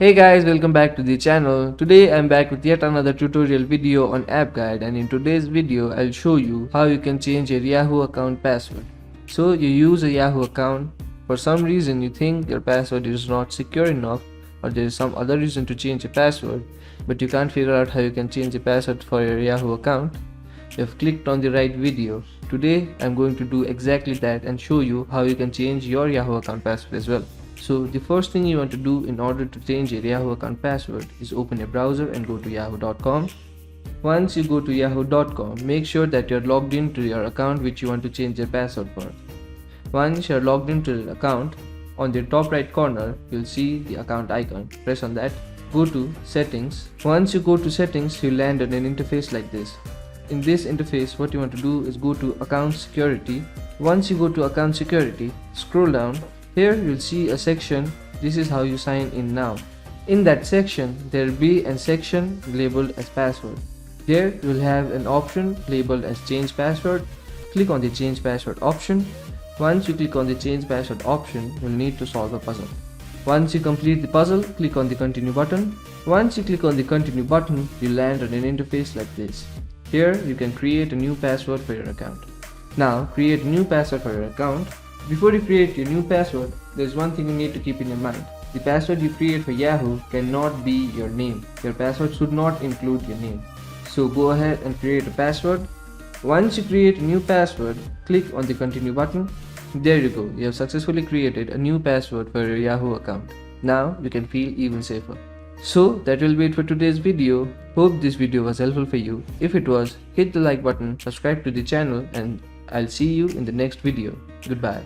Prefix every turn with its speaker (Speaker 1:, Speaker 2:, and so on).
Speaker 1: Hey guys, welcome back to the channel. Today I'm back with yet another tutorial video on app guide, and in today's video I'll show you how you can change your Yahoo account password. So you use a Yahoo account, for some reason you think your password is not secure enough or there is some other reason to change your password, but you can't figure out how you can change the password for your Yahoo account. You've clicked on the right video. Today I'm going to do exactly that and show you how you can change your Yahoo account password as well. So the first thing you want to do in order to change your Yahoo account password is open your browser and go to yahoo.com. Once you go to yahoo.com, make sure that you're logged into your account which you want to change your password for. Once you're logged into your account, on the top right corner you'll see the account icon. Press on that. Go to settings. Once you go to settings, you'll land on an interface like this. In this interface, what you want to do is go to account security. Once you go to account security, scroll down. Here you'll see a section. This is how you sign in now. In that section, there will be a section labeled as password. There you'll have an option labeled as change password. Click on the change password option. Once you click on the change password option, you'll need to solve a puzzle. Once you complete the puzzle, click on the continue button. Once you click on the continue button, you'll land on an interface like this. Here you can create a new password for your account. Now create a new password for your account. Before you create your new password, there's one thing you need to keep in your mind. The password you create for Yahoo cannot be your name. Your password should not include your name. So go ahead and create a password. Once you create a new password, click on the continue button. There you go, you have successfully created a new password for your Yahoo account. Now you can feel even safer. So that will be it for today's video. Hope this video was helpful for you. If it was, hit the like button, subscribe to the channel, and I'll see you in the next video. Goodbye.